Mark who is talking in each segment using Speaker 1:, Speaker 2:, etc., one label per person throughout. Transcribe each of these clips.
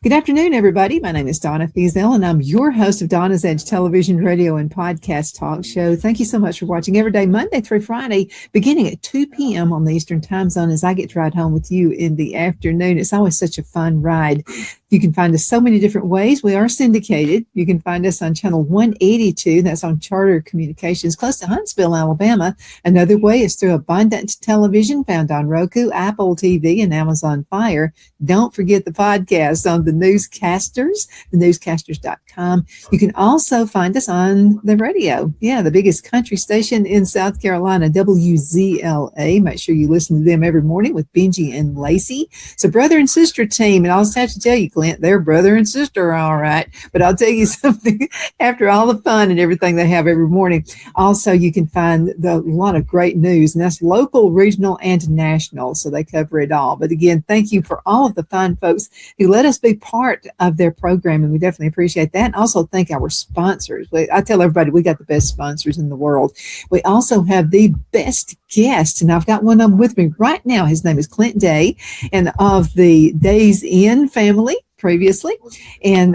Speaker 1: Good afternoon, everybody. My name is Donna Feazell, and I'm your host of Donna's Edge television, radio, and podcast talk show. Thank you so much for watching every day, Monday through Friday, beginning at 2 p.m. on the Eastern Time Zone as I get to ride home with you in the afternoon. It's always such a fun ride. You can find us so many different ways. We are syndicated. You can find us on channel 182. That's on Charter Communications, close to Huntsville, Alabama. Another way is through Abundant Television, found on Roku, Apple TV, and Amazon Fire. Don't forget the podcast on the Newscasters, thenewscasters.com. You can also find us on the radio. Yeah, the biggest country station in South Carolina, WZLA. Make sure you listen to them every morning with Benji and Lacey. It's a brother and sister team, and I'll just have to tell you, Clint, they're brother and sister, all right. But I'll tell you something, after all the fun and everything they have every morning, also you can find a lot of great news, and that's local, regional, and national, so they cover it all. But again, thank you for all of the fine folks who let us be part of their program, and we definitely appreciate that. And also thank our sponsors. I tell everybody we got the best sponsors in the world. We also have the best guests, and I've got one of them with me right now. His name is Clint Day, and of the Days Inn family previously, and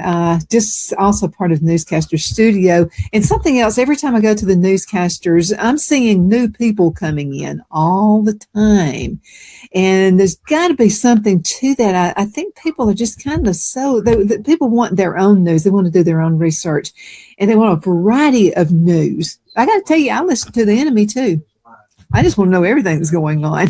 Speaker 1: just also part of Newscasters Studio. And something else, every time I go to the Newscasters, I'm seeing new people coming in all the time. And there's got to be something to that. I think people are just kind of people want their own news. They want to do their own research, and they want a variety of news. I got to tell you, I listen to the enemy too. I just want to know everything that's going on,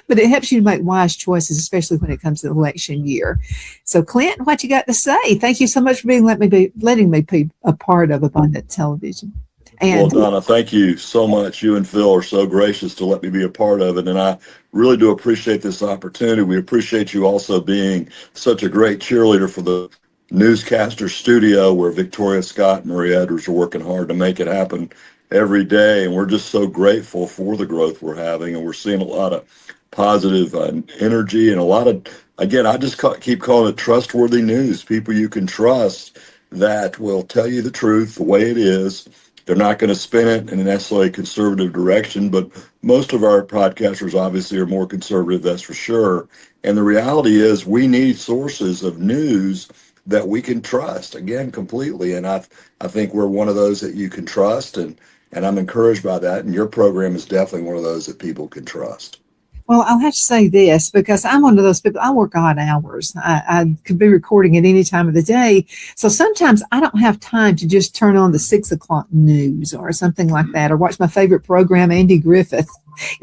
Speaker 1: but it helps you to make wise choices, especially when it comes to election year. So, Clint, what you got to say? Thank you so much for letting me be a part of Abundant Television. And,
Speaker 2: well, Donna, thank you so much. You and Phil are so gracious to let me be a part of it, and I really do appreciate this opportunity. We appreciate you also being such a great cheerleader for the Newscaster Studio, where Victoria Scott and Marie Edwards are working hard to make it happen every day, and we're just so grateful for the growth we're having, and we're seeing a lot of positive energy and a lot of, again, I just keep calling it trustworthy news, people you can trust that will tell you the truth the way it is. They're not going to spin it in a necessarily conservative direction, but most of our podcasters obviously are more conservative, that's for sure. And the reality is we need sources of news that we can trust, again, completely. And I think we're one of those that you can trust, and I'm encouraged by that. And your program is definitely one of those that people can trust.
Speaker 1: Well, I'll have to say this, because I'm one of those people, I work odd hours. I could be recording at any time of the day. So sometimes I don't have time to just turn on the 6 o'clock news or something like that, or watch my favorite program, Andy Griffith.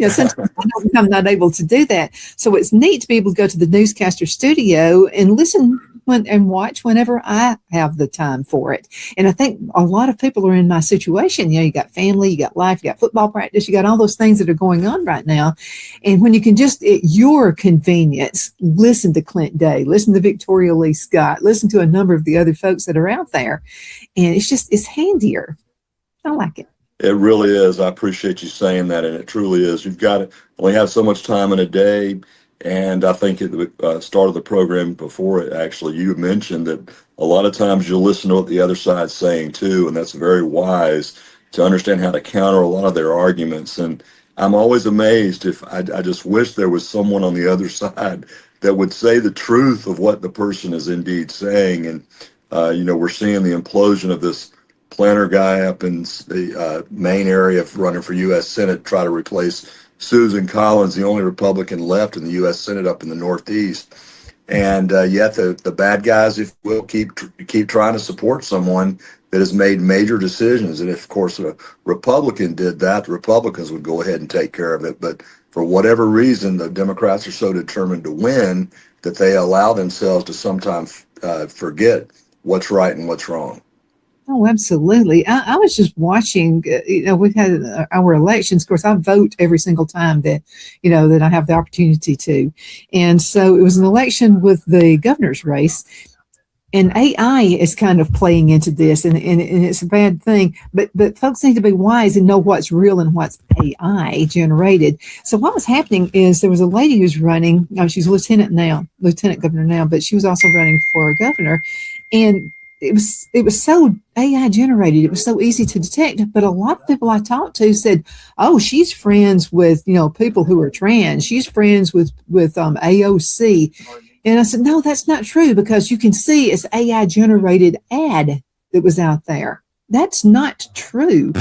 Speaker 1: Sometimes I'm not able to do that. So it's neat to be able to go to the Newscaster Studio and listen and watch whenever I have the time for it. And I think a lot of people are in my situation. You got family, you got life, you got football practice, you got all those things that are going on right now. And when you can just, at your convenience, listen to Clint Day, listen to Victoria Lee Scott, listen to a number of the other folks that are out there. And it's handier. I like it.
Speaker 2: It really is. I appreciate you saying that, and it truly is. You've got to only have so much time in a day. And I think at the start of the program before it, actually, you mentioned that a lot of times you'll listen to what the other side's saying too, and that's very wise to understand how to counter a lot of their arguments. And I'm always amazed if I just wish there was someone on the other side that would say the truth of what the person is indeed saying. And, we're seeing the implosion of this planner guy up in the Maine area running for U.S. Senate, try to replace Susan Collins, the only Republican left in the U.S. Senate up in the Northeast. And yet the bad guys, if you will, keep trying to support someone that has made major decisions. And if, of course, a Republican did that, the Republicans would go ahead and take care of it. But for whatever reason, the Democrats are so determined to win that they allow themselves to sometimes forget what's right and what's wrong.
Speaker 1: Oh, absolutely. I was just watching, we've had our elections. Of course, I vote every single time that I have the opportunity to. And so it was an election with the governor's race. And AI is kind of playing into this, and it's a bad thing. But folks need to be wise and know what's real and what's AI generated. So what was happening is there was a lady who's running. She's lieutenant governor now, but she was also running for governor. And it was so AI generated. It was so easy to detect. But a lot of people I talked to said, "Oh, she's friends with people who are trans. She's friends with AOC." And I said, no, that's not true, because you can see it's AI generated ad that was out there. That's not true.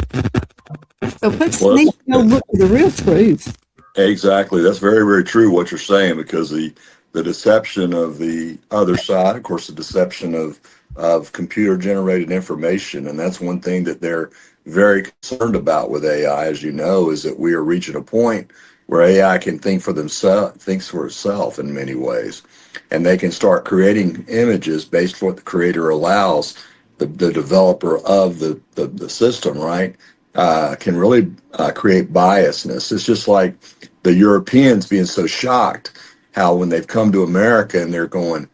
Speaker 1: So folks need to go look for the real truth.
Speaker 2: Exactly. That's very, very true what you're saying, because the deception of the other side, of course, the deception of computer generated information. And that's one thing that they're very concerned about with AI, as you know, is that we are reaching a point where AI can think for itself in many ways. And they can start creating images based on what the creator allows the developer of the system, right? Can really create biasness. It's just like the Europeans being so shocked how when they've come to America and they're going,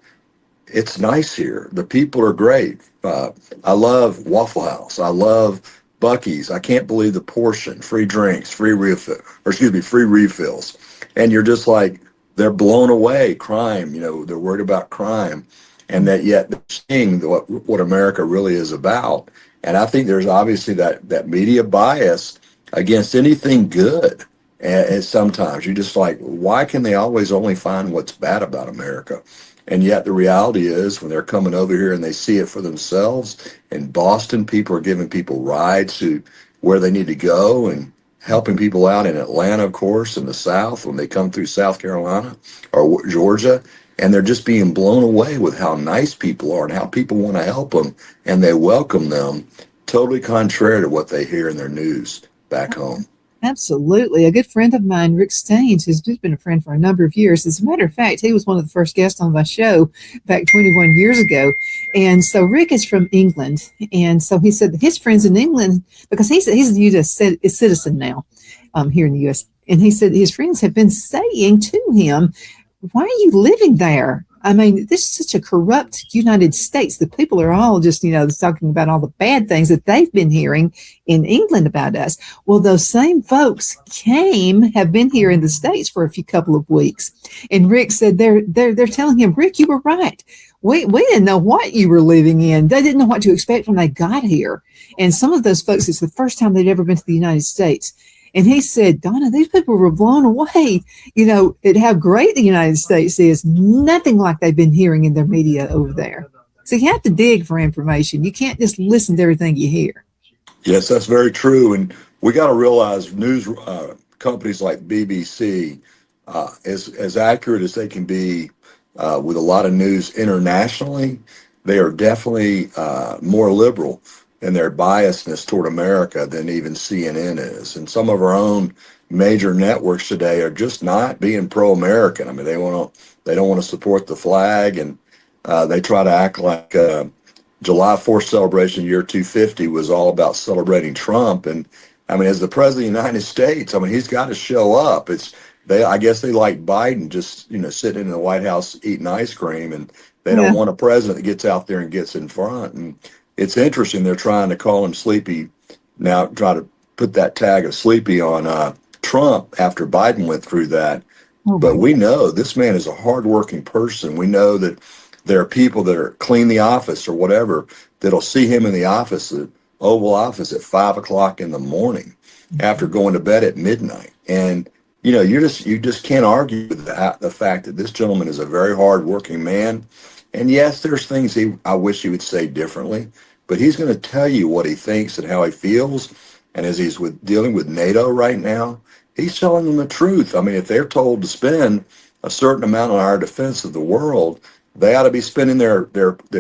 Speaker 2: it's nice here. The people are great. I love Waffle House. I love Buc-ee's. I can't believe the portion, free drinks, free refills. And you're just like, they're blown away. Crime, they're worried about crime. And that yet they're seeing what America really is about. And I think there's obviously that media bias against anything good. And sometimes you're just like, why can they always only find what's bad about America? And yet the reality is when they're coming over here and they see it for themselves, in Boston, people are giving people rides to where they need to go and helping people out in Atlanta, of course, in the South, when they come through South Carolina or Georgia. And they're just being blown away with how nice people are and how people want to help them. And they welcome them, totally contrary to what they hear in their news back home.
Speaker 1: Absolutely. A good friend of mine, Rick Staines, who's been a friend for a number of years. As a matter of fact, he was one of the first guests on my show back 21 years ago. And so Rick is from England. And so he said his friends in England, because he's a U.S. citizen now here in the U.S., and he said his friends have been saying to him, why are you living there? I mean, this is such a corrupt United States. The people are all just, talking about all the bad things that they've been hearing in England about us. Well, those same folks have been here in the States for a couple of weeks. And Rick said they're telling him, Rick, you were right. We didn't know what you were living in. They didn't know what to expect when they got here. And some of those folks, it's the first time they'd ever been to the United States. And he said, Donna, these people were blown away, at how great the United States is. Nothing like they've been hearing in their media over there. So you have to dig for information. You can't just listen to everything you hear.
Speaker 2: Yes, that's very true. And we got to realize news companies like BBC, as accurate as they can be with a lot of news internationally, they are definitely more liberal and their biasness toward America than even CNN is. And some of our own major networks today are just not being pro-American. I mean, they don't want to support the flag, and they try to act like July 4th celebration year 250 was all about celebrating Trump. And I mean, as the president of the United States, I mean, he's got to show up. I guess they like Biden just, sitting in the White House eating ice cream, and they don't want a president that gets out there and gets in front. And it's interesting. They're trying to call him sleepy now, try to put that tag of sleepy on Trump after Biden went through that. But we know this man is a hardworking person. We know that there are people that are clean the office or whatever that'll see him in the office, the Oval Office, at 5 o'clock in the morning after going to bed at midnight. And you just can't argue with the fact that this gentleman is a very hardworking man. And yes, there's things I wish he would say differently, but he's going to tell you what he thinks and how he feels. And as he's dealing with NATO right now, he's telling them the truth. I mean, if they're told to spend a certain amount on our defense of the world, they ought to be spending their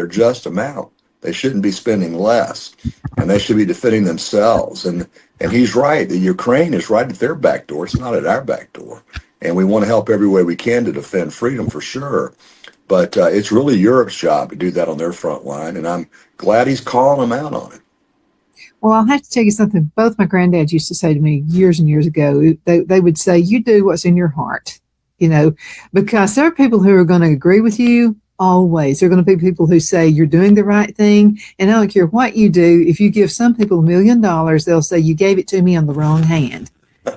Speaker 2: just amount. They shouldn't be spending less, and they should be defending themselves. And he's right. The Ukraine is right at their back door. It's not at our back door. And we want to help every way we can to defend freedom for sure. But it's really Europe's job to do that on their front line, and I'm glad he's calling them out on it.
Speaker 1: Well, I'll have to tell you something. Both my granddads used to say to me years and years ago, they would say, you do what's in your heart, because there are people who are going to agree with you always. There are going to be people who say you're doing the right thing, and I don't care what you do. If you give some people $1 million, they'll say you gave it to me on the wrong hand.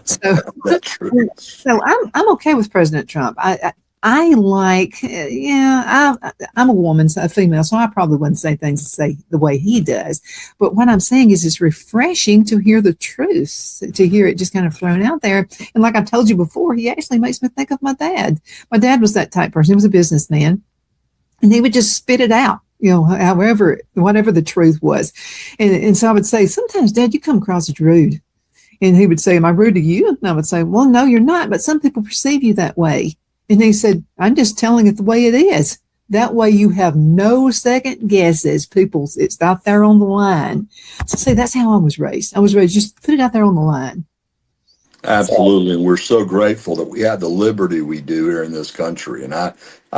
Speaker 1: So,
Speaker 2: That's true.
Speaker 1: So I'm okay with President Trump. I'm a woman, a female, so I probably wouldn't say things the way he does. But what I'm saying is it's refreshing to hear the truth, to hear it just kind of thrown out there. And like I've told you before, he actually makes me think of my dad. My dad was that type person. He was a businessman. and he would just spit it out, whatever the truth was. And so I would say, sometimes, Dad, you come across as rude. And he would say, am I rude to you? And I would say, well, no, you're not, but some people perceive you that way. And he said, I'm just telling it the way it is. That way you have no second guesses. It's out there on the line. So see, that's how I was raised. I was raised, just put it out there on the line.
Speaker 2: Absolutely. And we're so grateful that we have the liberty we do here in this country. And I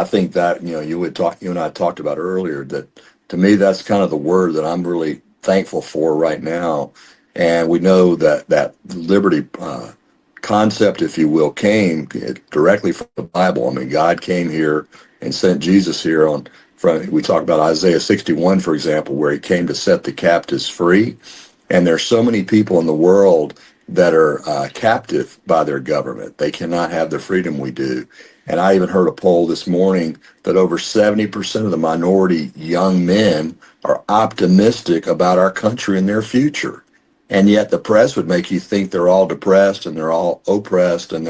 Speaker 2: think that, you and I talked about earlier, that to me, that's kind of the word that I'm really thankful for right now. And we know that liberty concept, if you will, came directly from the Bible. I mean, God came here and sent Jesus here we talk about Isaiah 61, for example, where he came to set the captives free. And there's so many people in the world that are captive by their government. They cannot have the freedom we do. And I even heard a poll this morning that over 70% of the minority young men are optimistic about our country and their future. And yet the press would make you think they're all depressed and they're all oppressed and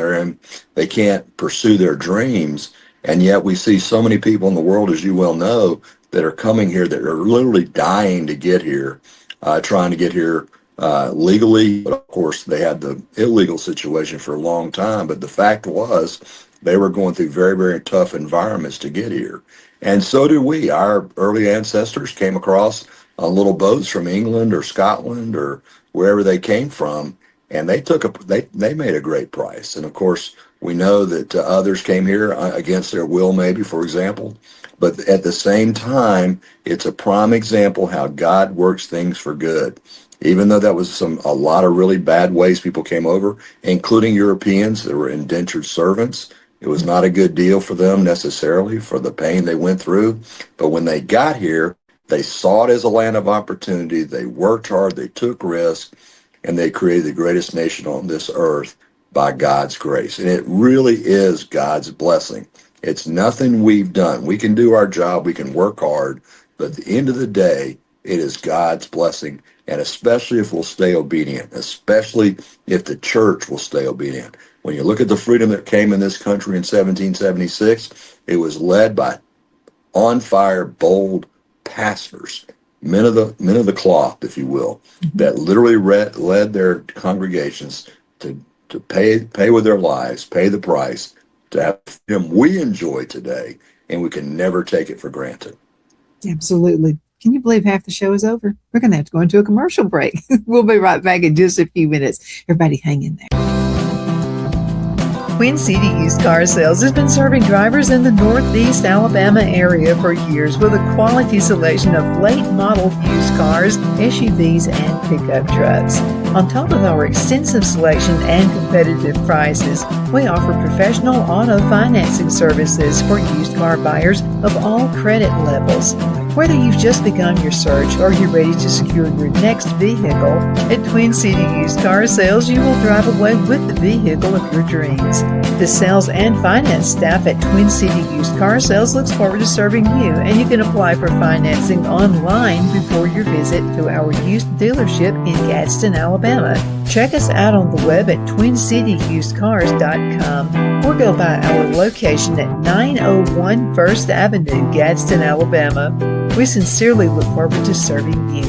Speaker 2: they can't pursue their dreams. And yet we see so many people in the world, as you well know, that are coming here that are literally dying to get here, trying to get here legally. But of course, they had the illegal situation for a long time. But the fact was, they were going through very, very tough environments to get here. And so did we. Our early ancestors came across on little boats from England or Scotland or wherever they came from, and they made a great price. And of course, we know that others came here against their will, maybe, for example. But at the same time, it's a prime example how God works things for good. Even though that was a lot of really bad ways people came over, including Europeans that were indentured servants. It was not a good deal for them necessarily for the pain they went through. But when they got here, they saw it as a land of opportunity. They worked hard, they took risks, and they created the greatest nation on this earth by God's grace. And it really is God's blessing. It's nothing we've done. We can do our job, we can work hard, but at the end of the day, it is God's blessing, and especially if we'll stay obedient, especially if the church will stay obedient. When you look at the freedom that came in this country in 1776, it was led by on-fire, bold pastors, men of the cloth, if you will, that literally led their congregations to pay with their lives, pay the price to have the freedom we enjoy today, and we can never take it for granted.
Speaker 1: Absolutely. Can you believe half the show is over? We're going to have to go into a commercial break. We'll be right back in just a few minutes. Everybody hang in there. Twin City Used Car Sales has been serving drivers in the Northeast Alabama area for years with a quality selection of late model used cars, SUVs, and pickup trucks. On top of our extensive selection and competitive prices, we offer professional auto financing services for used car buyers of all credit levels. Whether you've just begun your search or you're ready to secure your next vehicle, at Twin City Used Car Sales, you will drive away with the vehicle of your dreams. The sales and finance staff at Twin City Used Car Sales looks forward to serving you, and you can apply for financing online before your visit to our used dealership in Gadsden, Alabama. Check us out on the web at twincityusedcars.com or go by our location at 901 First Avenue, Gadsden, Alabama. We sincerely look forward to serving you.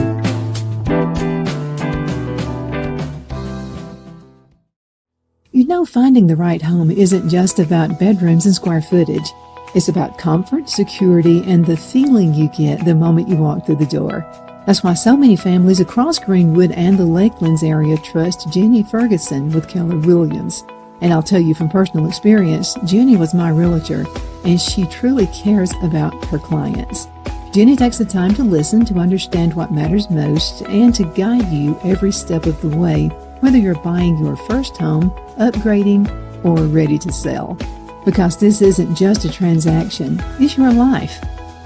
Speaker 1: You know, finding the right home isn't just about bedrooms and square footage. It's about comfort, security, and the feeling you get the moment you walk through the door. That's why so many families across Greenwood and the Lakelands area trust Jenny Ferguson with Keller Williams. And I'll tell you from personal experience, Jenny was my realtor, and she truly cares about her clients. Jenny takes the time to listen, to understand what matters most, and to guide you every step of the way, whether you're buying your first home, upgrading, or ready to sell. Because this isn't just a transaction, it's your life.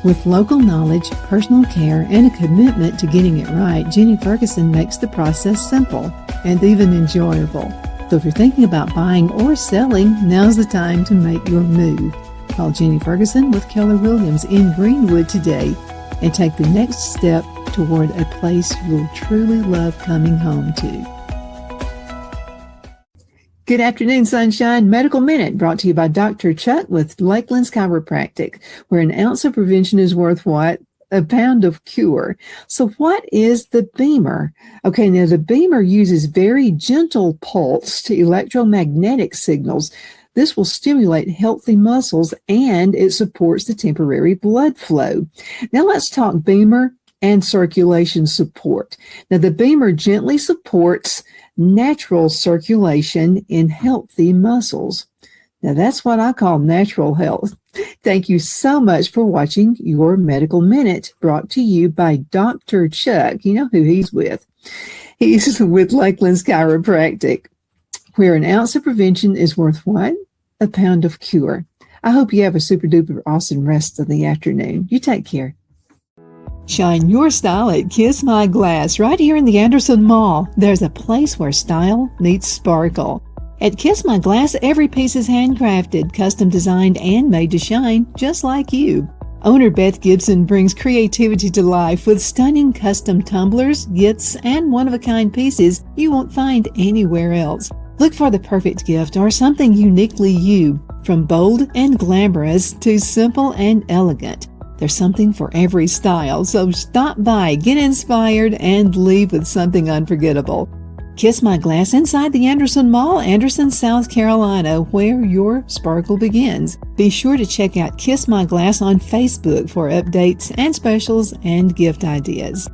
Speaker 1: With local knowledge, personal care, and a commitment to getting it right, Jenny Ferguson makes the process simple and even enjoyable. So if you're thinking about buying or selling, now's the time to make your move. Call Jenny Ferguson with Keller Williams in Greenwood today and take the next step toward a place you'll truly love coming home to. Good afternoon, sunshine. Medical Minute brought to you by Dr. Chuck with Lakeland's Chiropractic, where an ounce of prevention is worth what? A pound of cure. So what is the Beamer? Okay, now the Beamer uses very gentle pulse to electromagnetic signals. This will stimulate healthy muscles and it supports the temporary blood flow. Now let's talk Beamer and circulation support. Now the Beamer gently supports natural circulation in healthy muscles. Now that's what I call natural health. Thank you so much for watching your Medical Minute, brought to you by Dr. Chuck. You know who he's with. He's with Lakeland's Chiropractic, where an ounce of prevention is worth what? A pound of cure. I hope you have a super duper awesome rest of the afternoon. You take care. Shine your style at Kiss My Glass right here in the Anderson Mall. There's a place where style meets sparkle. At Kiss My Glass, every piece is handcrafted, custom designed, and made to shine just like you. Owner Beth Gibson brings creativity to life with stunning custom tumblers, gifts, and one-of-a-kind pieces you won't find anywhere else. Look for the perfect gift or something uniquely you, from bold and glamorous to simple and elegant. There's something for every style, so stop by, get inspired, and leave with something unforgettable. Kiss My Glass inside the Anderson Mall, Anderson, South Carolina, where your sparkle begins. Be sure to check out Kiss My Glass on Facebook for updates and specials and gift ideas.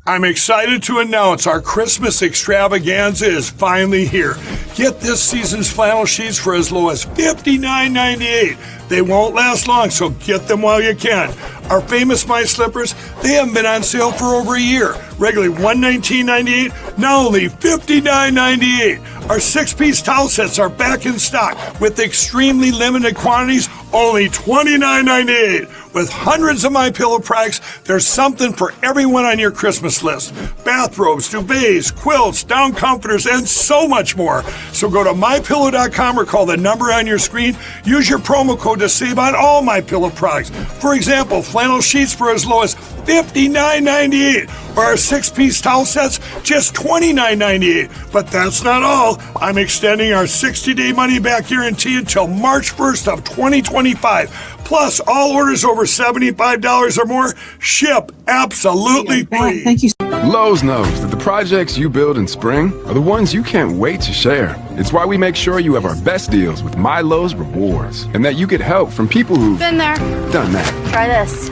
Speaker 3: I'm excited to announce our Christmas extravaganza is finally here. Get this season's flannel sheets for as low as $59.98. They won't last long, so get them while you can. Our famous My Slippers, they haven't been on sale for over a year. Regularly $119.98, now only $59.98. Our 6-piece towel sets are back in stock with extremely limited quantities, only $29.98. With hundreds of MyPillow products, there's something for everyone on your Christmas list. Bathrobes, duvets, quilts, down comforters, and so much more. So go to MyPillow.com or call the number on your screen. Use your promo code to save on all MyPillow products. For example, flannel sheets for as low as $59.98. Or our 6-piece towel sets, just $29.98. But that's not all. I'm extending our 60-day money-back guarantee until March 1st of 2025. Plus, all orders over $75 or more ship absolutely free.
Speaker 1: Thank you.
Speaker 4: Lowe's knows that the projects you build in spring are the ones you can't wait to share. It's why we make sure you have our best deals with My Lowe's Rewards, and that you get help from people who've
Speaker 5: been there,
Speaker 4: done that.
Speaker 5: Try this.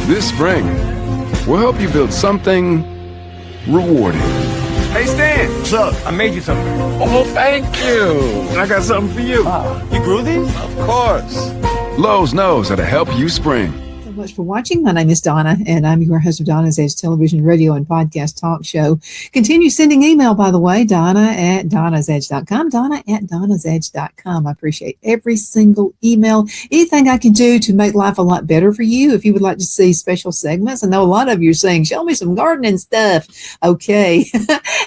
Speaker 4: This spring, we'll help you build something rewarding.
Speaker 6: Hey, Stan. What's up? I made you something.
Speaker 7: Oh, thank you.
Speaker 6: And I got something for you. You grew these?
Speaker 7: Of course.
Speaker 4: Lowe's knows how to help you spring.
Speaker 1: So much for watching. My name is Donna, and I'm your host of Donna's Edge television, radio, and podcast talk show. Continue sending email, by the way, Donna@donnasedge.com, Donna@donnasedge.com. I appreciate every single email. Anything I can do to make life a lot better for you. If you would like to see special segments, I know a lot of you are saying, show me some gardening stuff. Okay.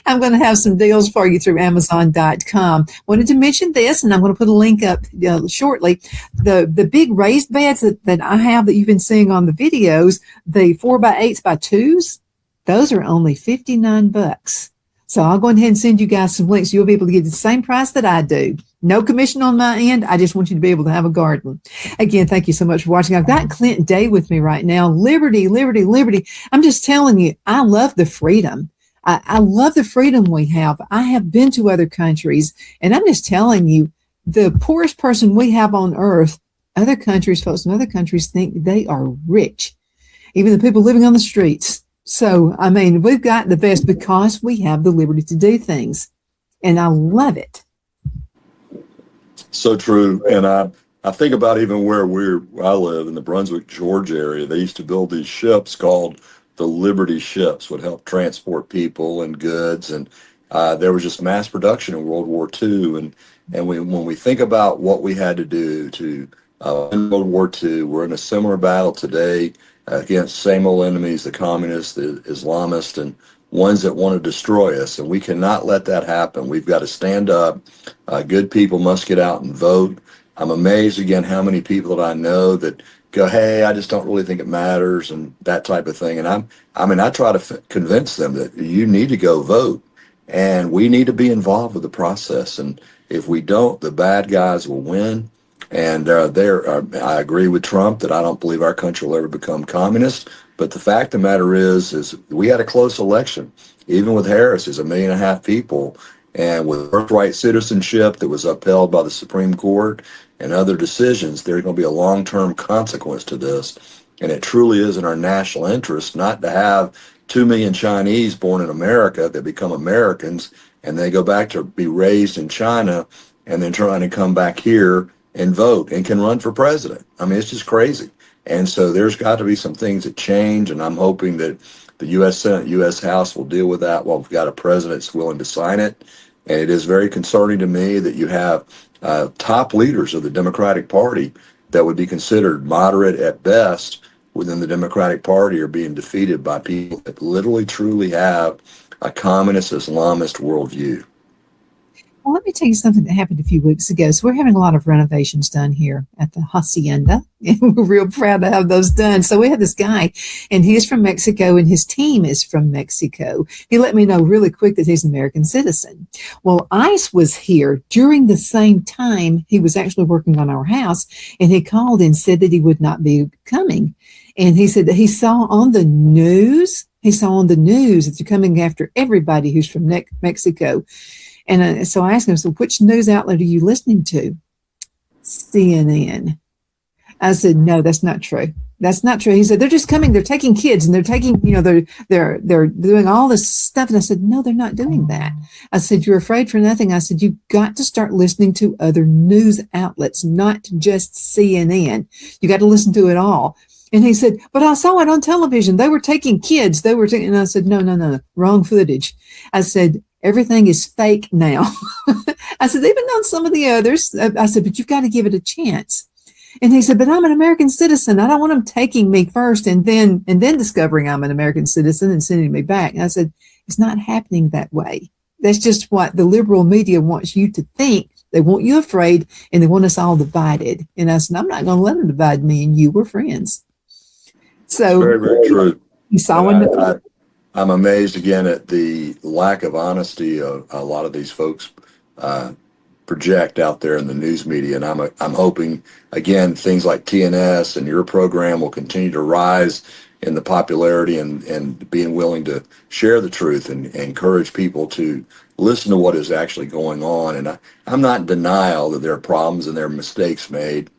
Speaker 1: I'm going to have some deals for you through Amazon.com. Wanted to mention this, and I'm going to put a link up shortly. The big raised beds that I have that you've been seeing on the videos, the 4x8x2s, those are only $59. So I'll go ahead and send you guys some links. You'll be able to get the same price that I do. No commission on my end. I just want you to be able to have a garden. Again, thank you so much for watching. I've got Clint Day with me right now. Liberty, liberty, liberty. I'm just telling you, I love the freedom. I love the freedom we have. I have been to other countries, and I'm just telling you, the poorest person we have on earth, other countries, folks in other countries think they are rich, even the people living on the streets. So, I mean, we've got the best because we have the liberty to do things, and I love it.
Speaker 2: So true. And I think about even where I live in the Brunswick, Georgia area. They used to build these ships called the Liberty ships, would help transport people and goods. And there was just mass production in World War II. And when we think about what we had to do to in World War II, we're in a similar battle today against same old enemies, the communists, the Islamists, and ones that want to destroy us, and we cannot let that happen. We've got to stand up. Good people must get out and vote. I'm amazed again how many people that I know that go, hey, I just don't really think it matters and that type of thing. And I try to convince them that you need to go vote and we need to be involved with the process. And if we don't, the bad guys will win. And I agree with Trump that I don't believe our country will ever become communist. But the fact of the matter is we had a close election. Even with Harris, there's 1.5 million people. And with birthright citizenship that was upheld by the Supreme Court and other decisions, there's going to be a long-term consequence to this. And it truly is in our national interest not to have 2 million Chinese born in America that become Americans and they go back to be raised in China and then trying to come back here and vote and can run for president. I mean, it's just crazy. And so there's got to be some things that change, and I'm hoping that the U.S. Senate, U.S. House will deal with that while we've got a president that's willing to sign it. And it is very concerning to me that you have top leaders of the Democratic Party that would be considered moderate at best within the Democratic Party are being defeated by people that literally truly have a communist Islamist worldview.
Speaker 1: Well, let me tell you something that happened a few weeks ago. So we're having a lot of renovations done here at the hacienda, and we're real proud to have those done. So we have this guy, and he's from Mexico, and his team is from Mexico. He let me know really quick that he's an American citizen. Well, ICE was here during the same time he was actually working on our house, and he called and said that he would not be coming. And he said that he saw on the news that they're coming after everybody who's from Mexico. And so I asked him, so which news outlet are you listening to? CNN. I said, no, that's not true. That's not true. He said, they're just coming. They're taking kids and they're taking, they're doing all this stuff. And I said, no, they're not doing that. I said, you're afraid for nothing. I said, you've got to start listening to other news outlets, not just CNN. You got to listen to it all. And he said, but I saw it on television. They were taking kids. And I said, no, wrong footage. I said, everything is fake now. I said, even on some of the others, I said, but you've got to give it a chance. And he said, but I'm an American citizen. I don't want them taking me first and then discovering I'm an American citizen and sending me back. And I said, it's not happening that way. That's just what the liberal media wants you to think. They want you afraid and they want us all divided. And I said, I'm not going to let them divide me and you. We're friends. So
Speaker 2: very, very true.
Speaker 1: He saw one.
Speaker 2: I'm amazed again at the lack of honesty of a lot of these folks project out there in the news media, and I'm hoping again things like TNS and your program will continue to rise in the popularity and being willing to share the truth and encourage people to listen to what is actually going on. And I'm not in denial that there are problems and there are mistakes made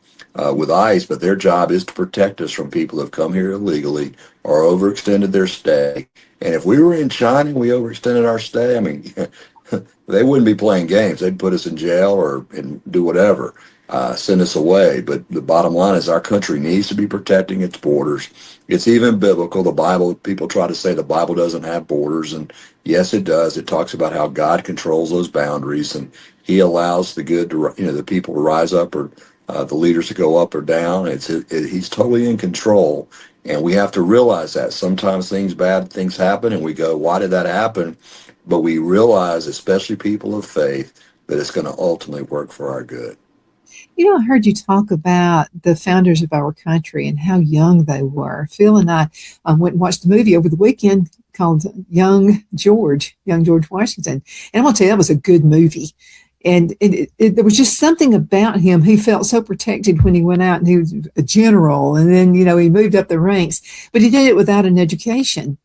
Speaker 2: with ICE, but their job is to protect us from people who have come here illegally or overextended their stay. And if we were in China and we overextended our stay, I mean, they wouldn't be playing games. They'd put us in jail and do whatever, send us away. But the bottom line is our country needs to be protecting its borders. It's even biblical. The Bible, people try to say the Bible doesn't have borders, and yes, it does. It talks about how God controls those boundaries, and He allows the good to, the people to rise up or the leaders to go up or down. He's totally in control. And we have to realize that sometimes bad things happen and we go, why did that happen? But we realize, especially people of faith, that it's going to ultimately work for our good.
Speaker 1: I heard you talk about the founders of our country and how young they were. Phil and I went and watched a movie over the weekend called Young George Washington. And I'm going to tell you, that was a good movie. And there was just something about him. He felt so protected when he went out, and he was a general. And then, he moved up the ranks, but he did it without an education.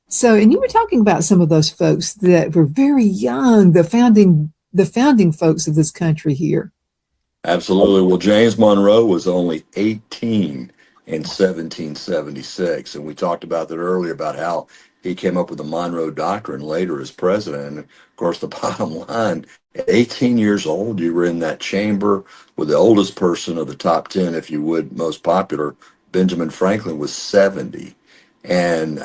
Speaker 1: So, and you were talking about some of those folks that were very young, the founding folks of this country here.
Speaker 2: Absolutely. Well, James Monroe was only 18 in 1776. And we talked about that earlier about how he came up with the Monroe Doctrine later as president. And of course, the bottom line, at 18 years old, you were in that chamber with the oldest person of the top 10, if you would, most popular. Benjamin Franklin was 70. And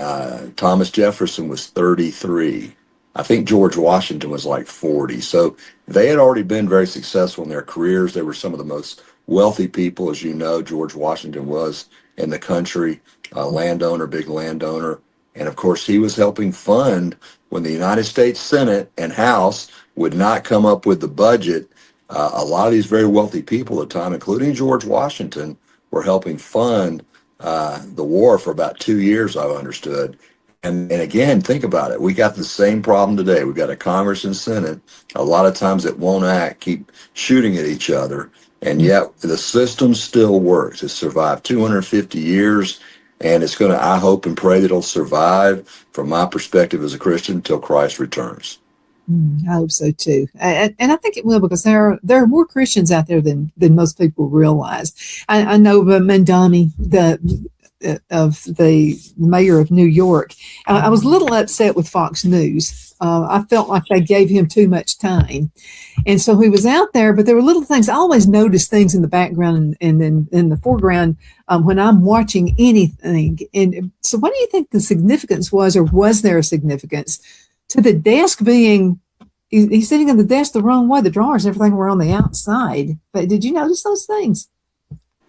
Speaker 2: Thomas Jefferson was 33. I think George Washington was like 40. So they had already been very successful in their careers. They were some of the most wealthy people, as you know. George Washington was in the country, big landowner. And of course, he was helping fund when the United States Senate and House would not come up with the budget. A lot of these very wealthy people at the time, including George Washington, were helping fund the war for about 2 years, I've understood. And again, think about it. We got the same problem today. We've got a Congress and Senate. A lot of times it won't act, keep shooting at each other. And yet the system still works. It's survived 250 years. And it's going to, I hope and pray that it'll survive from my perspective as a Christian until Christ returns.
Speaker 1: I hope so too, and I think it will, because there are more Christians out there than most people realize. I know Mandami, of the mayor of New York. I was a little upset with Fox News. I felt like they gave him too much time, and so he was out there. But there were little things. I always notice things in the background and then in the foreground when I'm watching anything. And so, what do you think the significance was, or was there a significance to the desk being, he's sitting at the desk the wrong way, the drawers and everything were on the outside. But did you notice those things?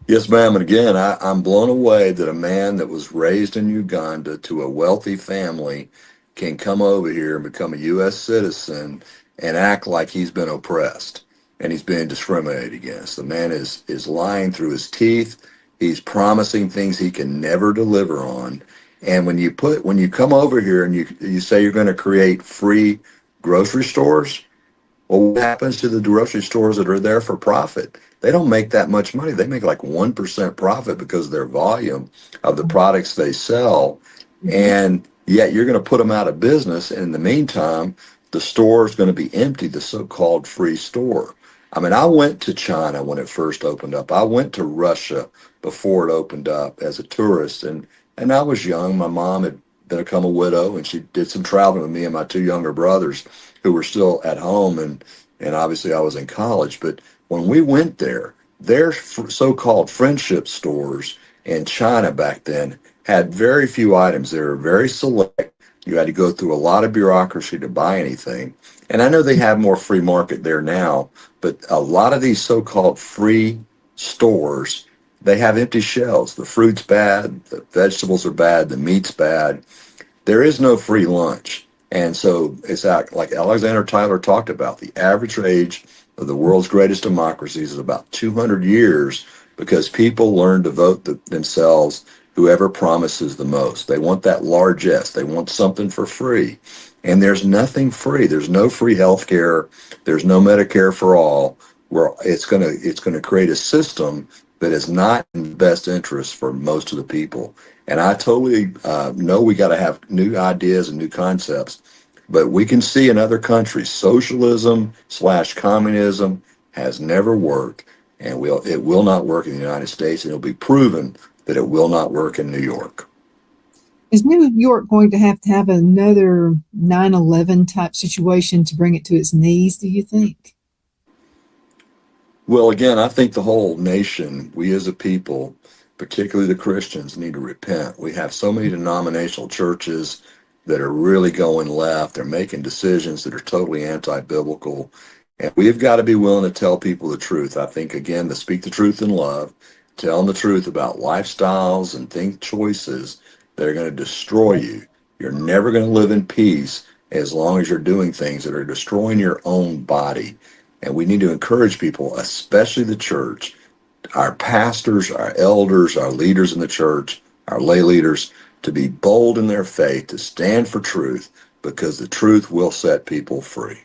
Speaker 2: Yes, ma'am. And again, I'm blown away that a man that was raised in Uganda to a wealthy family can come over here and become a U.S. citizen and act like he's been oppressed and he's being discriminated against. The man is lying through his teeth. He's promising things he can never deliver on. And when you come over here and you say you're going to create free grocery stores, well, what happens to the grocery stores that are there for profit? They don't make that much money. They make like 1% profit because of their volume of the products they sell. And yet you're going to put them out of business. And in the meantime, the store is going to be empty, the so-called free store. I mean, I went to China when it first opened up. I went to Russia before it opened up as a tourist. And I was young. My mom had become a widow, and she did some traveling with me and my two younger brothers who were still at home. And obviously I was in college. But when we went there, their so-called friendship stores in China back then had very few items. They were very select. You had to go through a lot of bureaucracy to buy anything. And I know they have more free market there now, but a lot of these so-called free stores, they have empty shelves. The fruit's bad, the vegetables are bad, the meat's bad. There is no free lunch. And so it's like Alexander Tyler talked about, the average age of the world's greatest democracies is about 200 years because people learn to vote themselves whoever promises the most. They want that largesse. They want something for free. And there's nothing free. There's no free health care. There's no Medicare for all, where it's going to create a system that is not in the best interest for most of the people. And I totally know we got to have new ideas and new concepts, but we can see in other countries, socialism/communism has never worked, and it will not work in the United States, and it'll be proven that it will not work in New York.
Speaker 1: Is New York going to have another 9/11 type situation to bring it to its knees, do you think?
Speaker 2: Well, again, I think the whole nation, we as a people, particularly the Christians, need to repent. We have so many denominational churches that are really going left. They're making decisions that are totally anti-biblical. And we've got to be willing to tell people the truth. I think, again, to speak the truth in love, tell them the truth about lifestyles and choices that are going to destroy you. You're never going to live in peace as long as you're doing things that are destroying your own body. And we need to encourage people, especially the church, our pastors, our elders, our leaders in the church, our lay leaders, to be bold in their faith, to stand for truth, because the truth will set people free.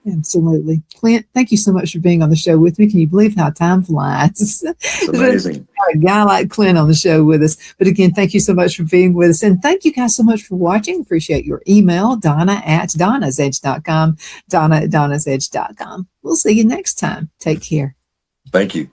Speaker 1: Absolutely. Clint, thank you so much for being on the show with me. Can you believe how time flies?
Speaker 2: It's amazing.
Speaker 1: A guy like Clint on the show with us. But again, thank you so much for being with us. And thank you guys so much for watching. Appreciate your email, Donna@DonnasEdge.com, Donna@DonnasEdge.com. We'll see you next time. Take care.
Speaker 2: Thank you.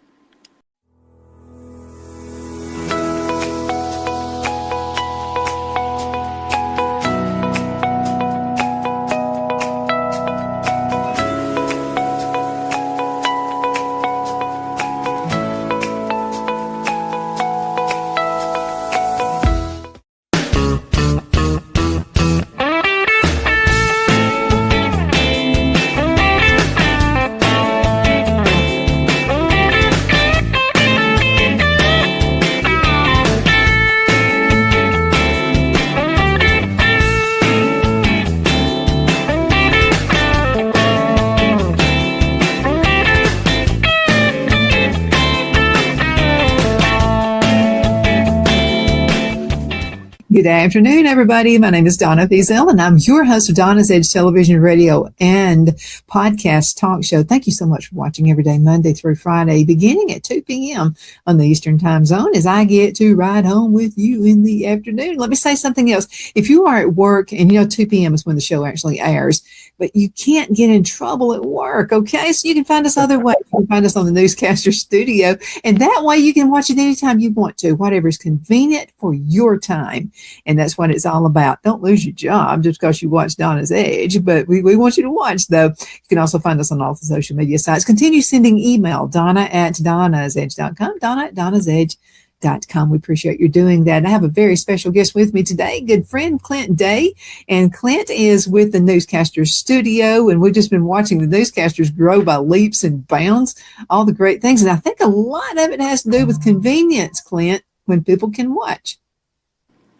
Speaker 1: Good afternoon, everybody. My name is Donna Feazell, and I'm your host of Donna's Edge Television, Radio, and Podcast Talk Show. Thank you so much for watching every day, Monday through Friday, beginning at 2 p.m. on the Eastern Time Zone, as I get to ride home with you in the afternoon. Let me say something else. If you are at work, and 2 p.m. is when the show actually airs, but you can't get in trouble at work, okay? So you can find us other ways. You can find us on the Newscasters studio, and that way you can watch it anytime you want to, whatever is convenient for your time. And that's what it's all about. Don't lose your job just because you watch Donna's Edge, but we want you to watch, though. You can also find us on all the social media sites. Continue sending email, Donna@donnasedge.com, Donna@donnasedge.com. We appreciate you doing that. I have a very special guest with me today, good friend Clint Day, and Clint is with the Newscasters studio, and we've just been watching the Newscasters grow by leaps and bounds, all the great things, and I think a lot of it has to do with convenience, Clint, when people can watch.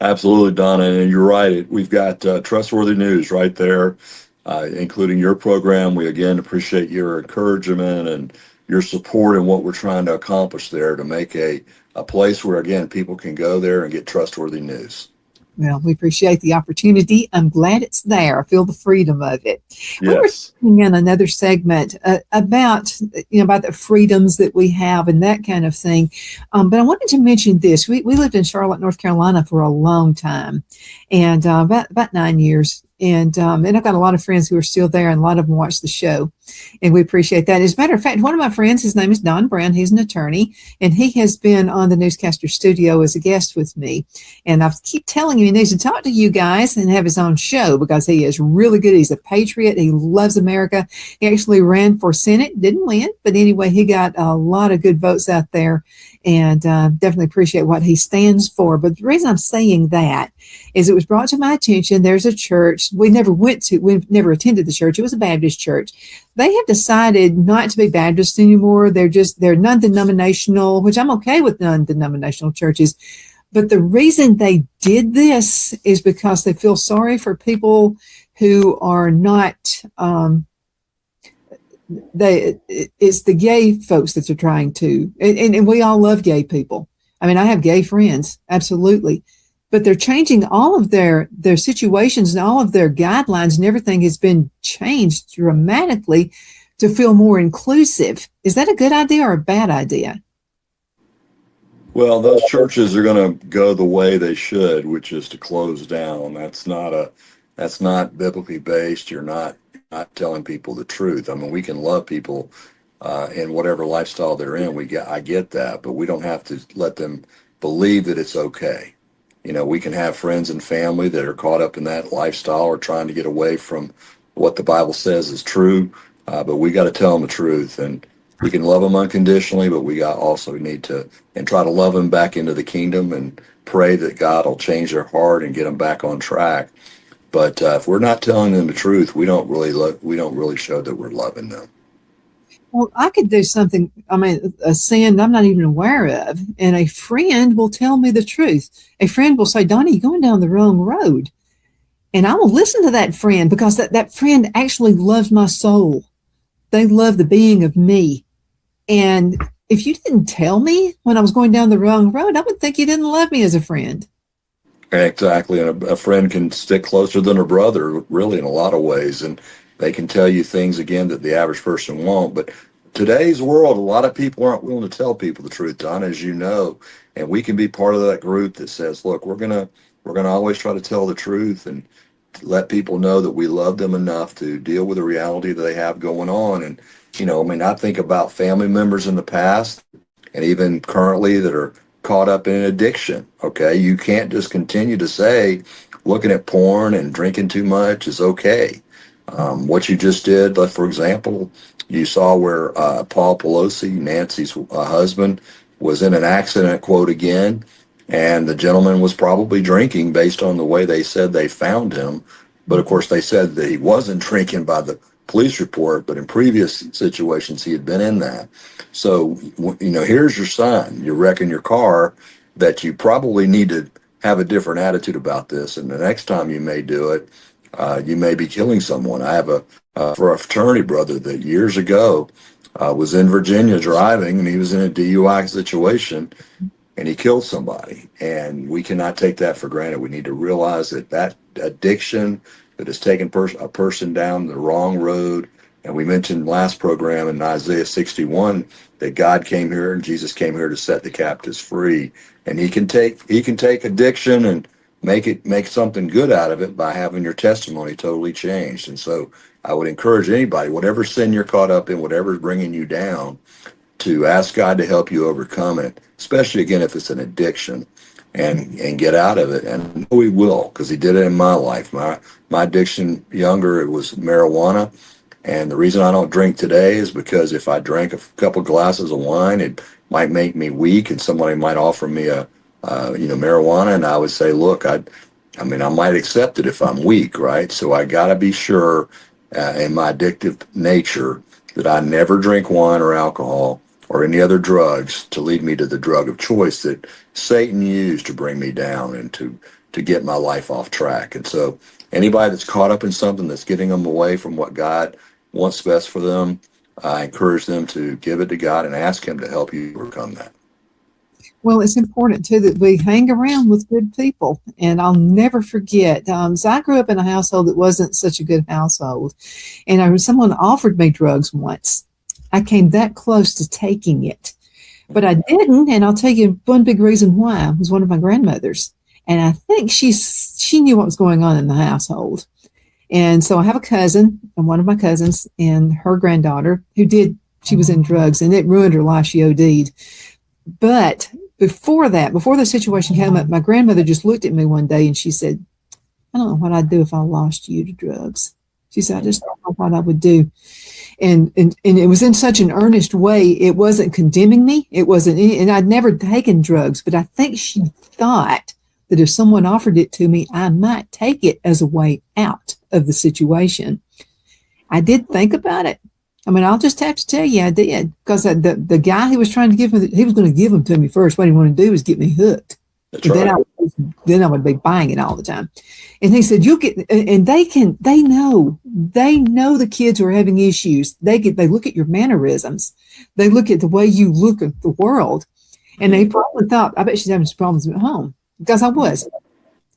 Speaker 2: Absolutely, Donna, and you're right. We've got trustworthy news right there, including your program. We again appreciate your encouragement and your support in what we're trying to accomplish there to make a place where, again, people can go there and get trustworthy news.
Speaker 1: Well, we appreciate the opportunity. I'm glad it's there. I feel the freedom of it.
Speaker 2: Yes.
Speaker 1: We were talking in another segment about the freedoms that we have and that kind of thing. But I wanted to mention this. We lived in Charlotte, North Carolina for a long time, and about 9 years. And I've got a lot of friends who are still there, and a lot of them watch the show, and we appreciate that. As a matter of fact, one of my friends, his name is Don Brown. He's an attorney, and he has been on the Newscaster studio as a guest with me. And I keep telling him he needs to talk to you guys and have his own show because he is really good. He's a patriot. He loves America. He actually ran for Senate, didn't win, but anyway, he got a lot of good votes out there, and definitely appreciate what he stands for. But the reason I'm saying that is it was brought to my attention. There's a church we never never attended the church. It was a Baptist church. They have decided not to be Baptist anymore. They're non-denominational, which I'm okay with non-denominational churches. But the reason they did this is because they feel sorry for people who are not, it's the gay folks that they're trying to, and we all love gay people. I mean, I have gay friends, absolutely. But they're changing all of their situations, and all of their guidelines and everything has been changed dramatically to feel more inclusive. Is that a good idea or a bad idea?
Speaker 2: Well, those churches are going to go the way they should, which is to close down. That's not biblically based. You're not telling people the truth. I mean, we can love people in whatever lifestyle they're in. I get that, but we don't have to let them believe that it's okay. We can have friends and family that are caught up in that lifestyle or trying to get away from what the Bible says is true, but we got to tell them the truth. And we can love them unconditionally, but we also need to and try to love them back into the kingdom and pray that God will change their heart and get them back on track. But if we're not telling them the truth, we don't really show that we're loving them.
Speaker 1: Well, I could do something, a sin I'm not even aware of, and a friend will tell me the truth. A friend will say, Donna, you're going down the wrong road. And I will listen to that friend because that friend actually loves my soul. They love the being of me. And if you didn't tell me when I was going down the wrong road, I would think you didn't love me as a friend.
Speaker 2: Exactly. And a friend can stick closer than a brother, really, in a lot of ways. And they can tell you things, again, that the average person won't. But today's world, a lot of people aren't willing to tell people the truth, Don, as you know. And we can be part of that group that says, look, we're gonna always try to tell the truth and let people know that we love them enough to deal with the reality that they have going on. And, I think about family members in the past and even currently that are caught up in an addiction, okay? You can't just continue to say looking at porn and drinking too much is okay. What you just did, for example, you saw where Paul Pelosi, Nancy's husband, was in an accident, quote again, and the gentleman was probably drinking based on the way they said they found him. But of course, they said that he wasn't drinking by the police report, but in previous situations, he had been in that. So, here's your sign. You're wrecking your car that you probably need to have a different attitude about this. And the next time you may do it, you may be killing someone. I have for a fraternity brother that years ago was in Virginia driving, and he was in a DUI situation, and he killed somebody. And we cannot take that for granted. We need to realize that that addiction that has taken a person down the wrong road. And we mentioned last program in Isaiah 61 that God came here and Jesus came here to set the captives free. And he can take addiction and make something good out of it by having your testimony totally changed. And so I would encourage anybody, whatever sin you're caught up in, whatever's bringing you down, to ask God to help you overcome it, especially again if it's an addiction, and get out of it. And we will, because he did it in my life. My addiction younger, it was marijuana. And the reason I don't drink today is because if I drank a couple glasses of wine, it might make me weak, and somebody might offer me a marijuana, and I would say, look, I might accept it if I'm weak, right? So I got to be sure in my addictive nature that I never drink wine or alcohol or any other drugs to lead me to the drug of choice that Satan used to bring me down and to get my life off track. And so anybody that's caught up in something that's getting them away from what God wants best for them, I encourage them to give it to God and ask him to help you overcome that.
Speaker 1: Well, it's important, too, that we hang around with good people. And I'll never forget. So I grew up in a household that wasn't such a good household. And someone offered me drugs once. I came that close to taking it. But I didn't. And I'll tell you one big reason why. It was one of my grandmothers. And I think she knew what was going on in the household. And so I have a cousin, and one of my cousins, and her granddaughter, she was in drugs, and it ruined her life. She OD'd. But before the situation came up, my grandmother just looked at me one day and she said, I don't know what I'd do if I lost you to drugs. She said, I just don't know what I would do. And it was in such an earnest way. It wasn't condemning me. It wasn't, and I'd never taken drugs, but I think she thought that if someone offered it to me, I might take it as a way out of the situation. I did think about it. I mean, I'll just have to tell you I did, because the guy who was trying to give me, he was going to give them to me first. What he wanted to do was get me hooked.
Speaker 2: That's right.
Speaker 1: Then I would be buying it all the time. And he said, and they know the kids who are having issues. They look at your mannerisms. They look at the way you look at the world. And they probably thought, I bet she's having some problems at home, because I was.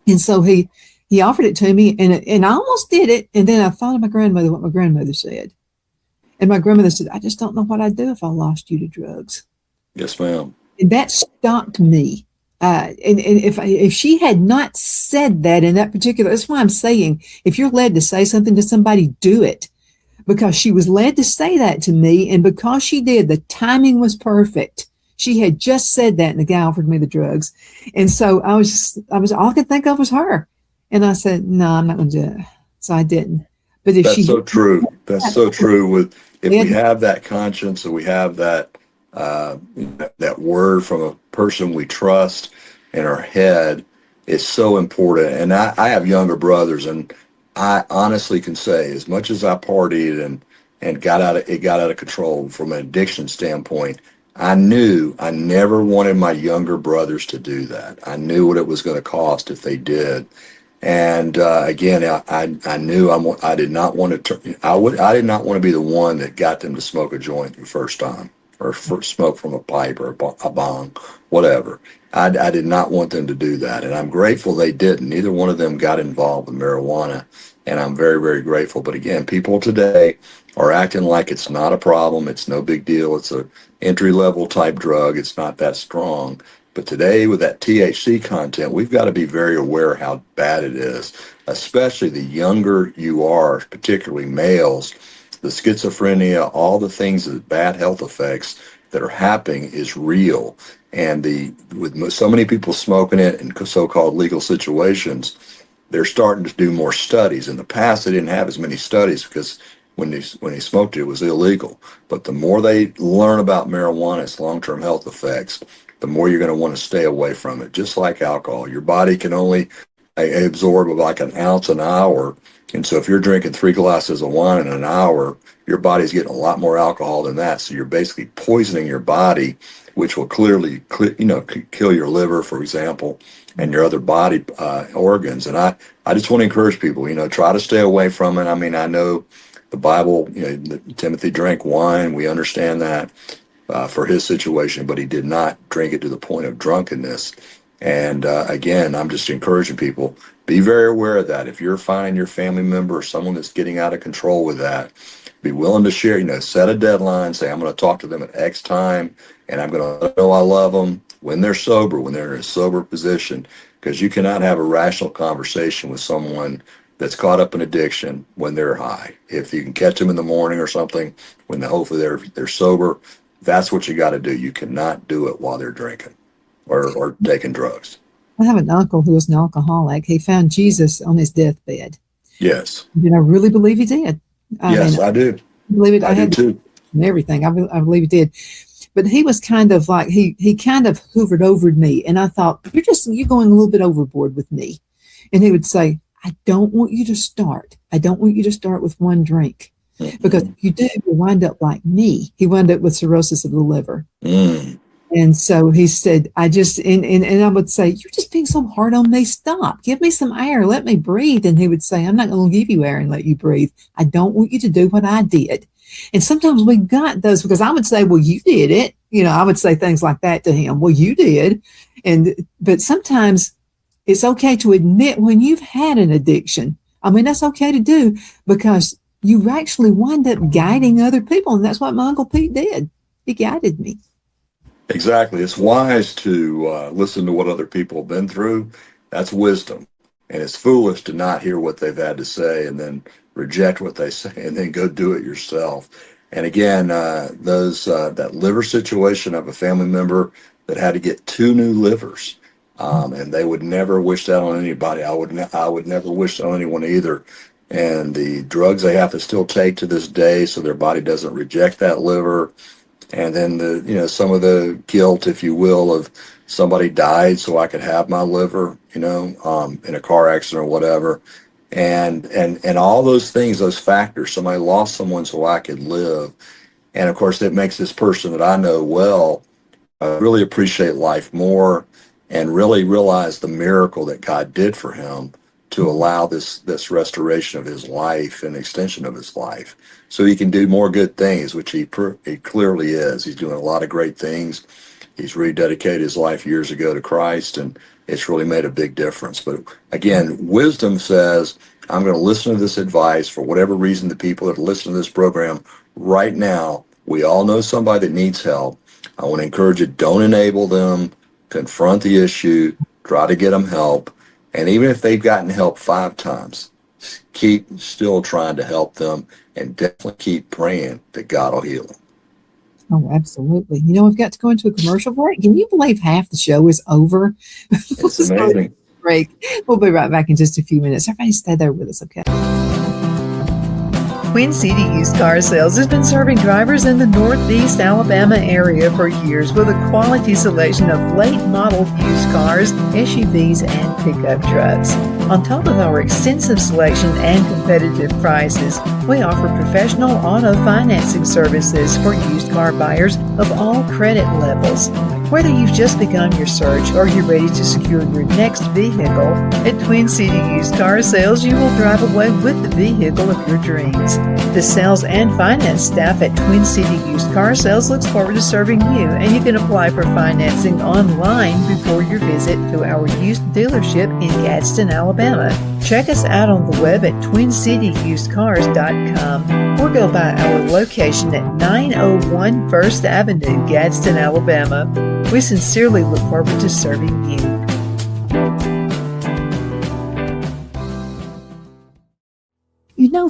Speaker 1: And so he offered it to me, and I almost did it. And then I thought of my grandmother, what my grandmother said. And my grandmother said, I just don't know what I'd do if I lost you to drugs.
Speaker 2: Yes, ma'am.
Speaker 1: And that stopped me. And if she had not said that in that particular, that's why I'm saying, if you're led to say something to somebody, do it. Because she was led to say that to me. And because she did, the timing was perfect. She had just said that, and the guy offered me the drugs. And so I was all I could think of was her. And I said, no, I'm not going to do it. So I didn't. But if
Speaker 2: That's so true. That's so true. If we have that conscience and we have that that word from a person we trust in our head, it's so important. And I have younger brothers, and I honestly can say, as much as I partied and got out of control from an addiction standpoint, I knew I never wanted my younger brothers to do that. I knew what it was going to cost if they did. And again, I knew I did not want to. I did not want to be the one that got them to smoke a joint the first time, or smoke from a pipe or a bong, whatever. I did not want them to do that, and I'm grateful they didn't. Neither one of them got involved with marijuana, and I'm very, very grateful. But again, people today are acting like it's not a problem. It's no big deal. It's a entry-level type drug. It's not that strong. But today, with that THC content, we've got to be very aware how bad it is, especially the younger you are, particularly males. The schizophrenia, all the things, the bad health effects that are happening is real. And with so many people smoking it in so-called legal situations, they're starting to do more studies. In the past, they didn't have as many studies because when they smoked it was illegal. But the more they learn about marijuana, its long-term health effects, the more you're going to want to stay away from it. Just like alcohol, your body can only absorb like an ounce an hour. And so if you're drinking 3 glasses of wine in an hour, your body's getting a lot more alcohol than that. So you're basically poisoning your body, which will clearly, kill your liver, for example, and your other body organs. And I just want to encourage people, try to stay away from it. I mean, I know the Bible, Timothy drank wine. We understand that. for his situation, but he did not drink it to the point of drunkenness. And again, I'm just encouraging people, be very aware of that. If you're finding your family member or someone that's getting out of control with that, be willing to share, set a deadline, say, I'm going to talk to them at X time, and I'm going to know I love them when they're sober, when they're in a sober position, because you cannot have a rational conversation with someone that's caught up in addiction when they're high. If you can catch them in the morning or something, when hopefully they're sober, that's what you got to do. You cannot do it while they're drinking or taking drugs.
Speaker 1: I have an uncle who was an alcoholic. He found Jesus on his deathbed.
Speaker 2: Yes.
Speaker 1: And I really believe he did.
Speaker 2: I do.
Speaker 1: I believe it.
Speaker 2: I do too.
Speaker 1: And everything. I believe he did. But he was kind of like, he kind of hoovered over me. And I thought, you're going a little bit overboard with me. And he would say, I don't want you to start. I don't want you to start with one drink. Because if you do, you wind up like me. He wound up with cirrhosis of the liver. And so he said, and I would say, you're just being so hard on me. Stop. Give me some air. Let me breathe. And he would say, I'm not going to give you air and let you breathe. I don't want you to do what I did. And sometimes we got those, because I would say, well, you did it. I would say things like that to him. Well, you did. But sometimes it's okay to admit when you've had an addiction. I mean, that's okay to do, because you actually wind up guiding other people. And that's what my Uncle Pete did. He guided me.
Speaker 2: Exactly. It's wise to listen to what other people have been through. That's wisdom. And it's foolish to not hear what they've had to say and then reject what they say and then go do it yourself. And again, that liver situation of a family member that had to get 2 new livers, and they would never wish that on anybody. I would never wish that on anyone either. And the drugs they have to still take to this day so their body doesn't reject that liver. And then some of the guilt, if you will, of somebody died so I could have my liver, in a car accident or whatever. And all those things, those factors, somebody lost someone so I could live. And of course, it makes this person that I know well really appreciate life more and really realize the miracle that God did for him to allow this restoration of his life and extension of his life, so he can do more good things, which he clearly is. He's doing a lot of great things. He's rededicated his life years ago to Christ, and it's really made a big difference. But again, wisdom says, I'm going to listen to this advice for whatever reason. The people that are listening to this program right now, we all know somebody that needs help. I want to encourage you, don't enable them, confront the issue, try to get them help. And even if they've gotten help 5 times, keep still trying to help them, and definitely keep praying that God will heal them.
Speaker 1: Oh, absolutely. We've got to go into a commercial break. Can you believe half the show is over?
Speaker 2: It's amazing.
Speaker 1: Break. We'll be right back in just a few minutes. Everybody stay there with us, okay? Twin City Used Car Sales has been serving drivers in the Northeast Alabama area for years with a quality selection of late model used cars, SUVs, and pickup trucks. On top of our extensive selection and competitive prices, we offer professional auto financing services for used car buyers of all credit levels. Whether you've just begun your search or you're ready to secure your next vehicle, at Twin City Used Car Sales, you will drive away with the vehicle of your dreams. The sales and finance staff at Twin City Used Car Sales looks forward to serving you, and you can apply for financing online before your visit to our used dealership in Gadsden, Alabama. Check us out on the web at twincityusedcars.com or go by our location at 901 First Avenue, Gadsden, Alabama. We sincerely look forward to serving you.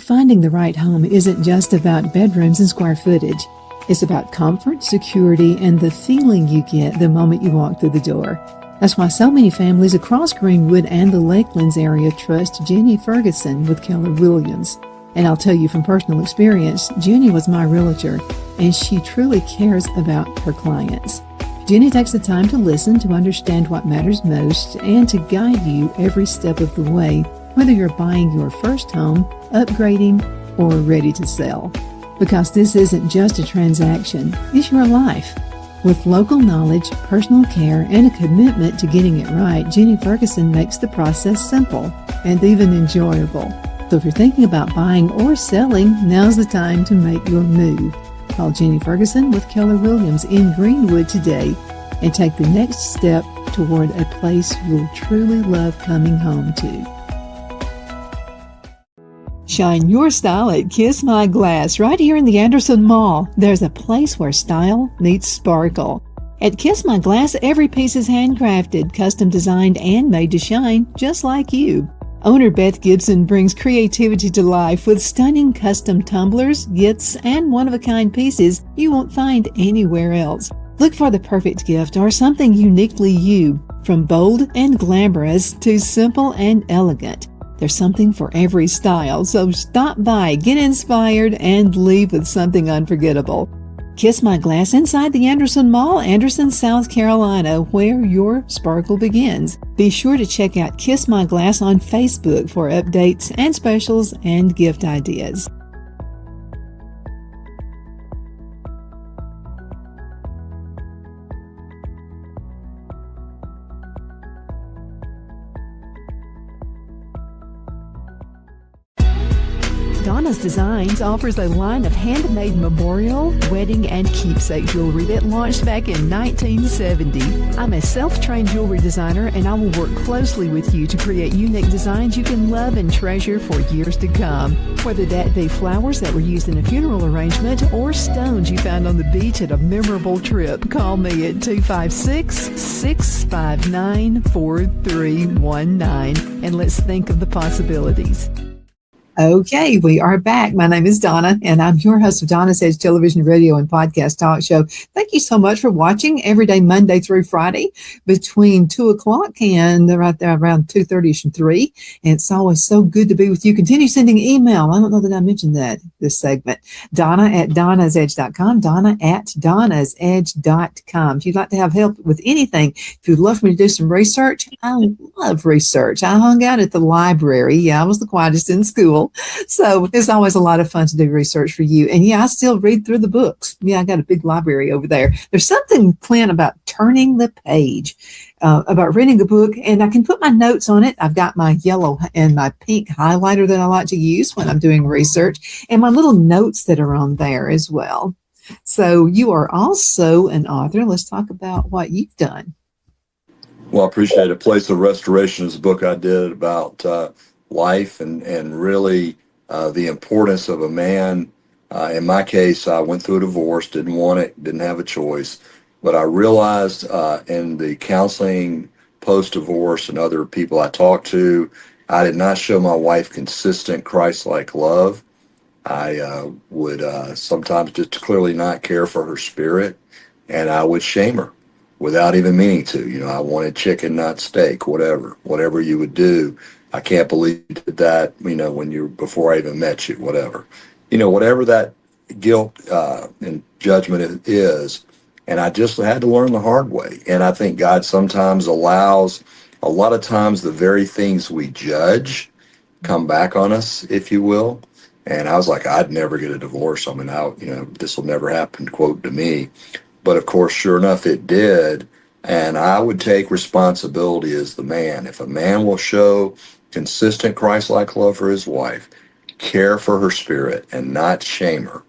Speaker 1: Finding the right home isn't just about bedrooms and square footage. It's about comfort, security, and the feeling you get the moment you walk through the door. That's why so many families across Greenwood and the Lakelands area trust Jenny Ferguson with Keller Williams. And I'll tell you from personal experience, Jenny was my realtor, and she truly cares about her clients. Jenny takes the time to listen, to understand what matters most, and to guide you every step of the way, whether you're buying your first home, upgrading, or ready to sell. Because this isn't just a transaction, it's your life. With local knowledge, personal care, and a commitment to getting it right, Jenny Ferguson makes the process simple and even enjoyable. So if you're thinking about buying or selling, now's the time to make your move. Call Jenny Ferguson with Keller Williams in Greenwood today and take the next step toward a place you'll truly love coming home to. Shine your style at Kiss My Glass right here in the Anderson Mall. There's a place where style meets sparkle. At Kiss My Glass, every piece is handcrafted, custom designed, and made to shine just like you. Owner Beth Gibson brings creativity to life with stunning custom tumblers, gifts, and one-of-a-kind pieces you won't find anywhere else. Look for the perfect gift or something uniquely you, from bold and glamorous to simple and elegant. There's something for every style, so stop by, get inspired, and leave with something unforgettable. Kiss My Glass inside the Anderson Mall, Anderson, South Carolina, where your sparkle begins. Be sure to check out Kiss My Glass on Facebook for updates and specials and gift ideas. Donna's Designs offers a line of handmade memorial, wedding, and keepsake jewelry that launched back in 1970. I'm a self-trained jewelry designer, and I will work closely with you to create unique designs you can love and treasure for years to come. Whether that be flowers that were used in a funeral arrangement or stones you found on the beach at a memorable trip, call me at 256-659-4319, and let's think of the possibilities. Okay, we are back. My name is Donna, and I'm your host of Donna's Edge television, radio, and podcast talk show. Thank you so much for watching every day, Monday through Friday, between 2 o'clock and right there around 2:30ish and 3. And it's always so good to be with you. Continue sending email. I don't know that I mentioned that this segment. Donna at donnasedge.com, Donna at donnasedge.com. If you'd like to have help with anything, if you'd love for me to do some research, I love research. I hung out at the library. Yeah, I was the quietest in school. So it's always a lot of fun to do research for you. And yeah, I still read through the books. Yeah, I got a big library over there. There's something, Clint, about turning the page, about reading a book, and I can put my notes on it. I've got my yellow and my pink highlighter that I like to use when I'm doing research, and my little notes that are on there as well. So you are also an author. Let's talk about what you've done.
Speaker 2: Well, I appreciate it. Place of Restoration is a book I did about life and really the importance of a man. In my case, I went through a divorce, didn't want it, didn't have a choice, but I realized in the counseling post-divorce and other people I talked to, I did not show my wife consistent Christ-like love. I would sometimes just clearly not care for her spirit, and I would shame her without even meaning to. You know, I wanted chicken, not steak, whatever you would do. I can't believe you did that, you know, before I even met you, whatever. You know, whatever that guilt and judgment is. And I just had to learn the hard way. And I think God sometimes allows, a lot of times, the very things we judge come back on us, if you will. And I was like, I'd never get a divorce. I mean, this will never happen, quote, to me. But of course, sure enough, it did. And I would take responsibility as the man. If a man will show consistent Christ-like love for his wife, care for her spirit, and not shame her.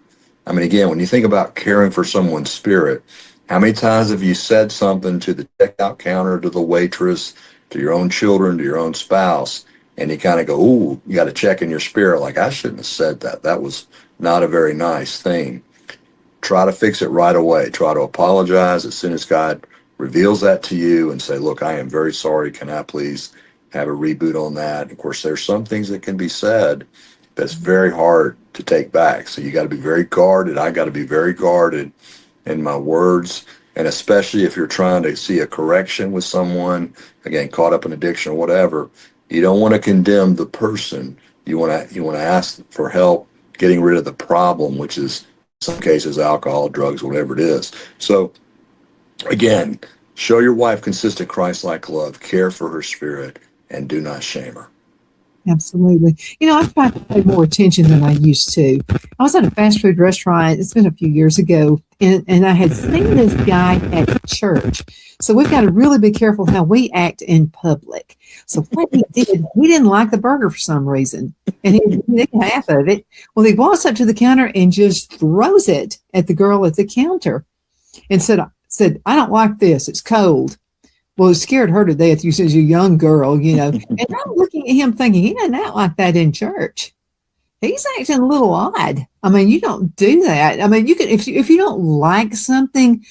Speaker 2: I mean, again, when you think about caring for someone's spirit, how many times have you said something to the checkout counter, to the waitress, to your own children, to your own spouse, and you kind of go, ooh, you got to check in your spirit, like, I shouldn't have said that. That was not a very nice thing. Try to fix it right away. Try to apologize as soon as God reveals that to you and say, look, I am very sorry. Can I please have a reboot on that? Of course, there's some things that can be said that's very hard to take back. So you got to be very guarded. I got to be very guarded in my words. And especially if you're trying to see a correction with someone, again, caught up in addiction or whatever, you don't want to condemn the person. You want to ask for help getting rid of the problem, which is in some cases alcohol, drugs, whatever it is. So again, show your wife consistent Christ-like love, care for her spirit, and do not shame her.
Speaker 1: Absolutely. I try to pay more attention than I used to. I was at a fast food restaurant, it's been a few years ago, and I had seen this guy at church. So we've got to really be careful how we act in public. So what he did, he didn't like the burger for some reason, and he ate half of it. Well, he walks up to the counter and just throws it at the girl at the counter and said, I don't like this. It's cold. Well, it scared her to death. You said you're a young girl, And I'm looking at him thinking, he doesn't act like that in church. He's acting a little odd. I mean, you don't do that. I mean, you can, if you don't like something,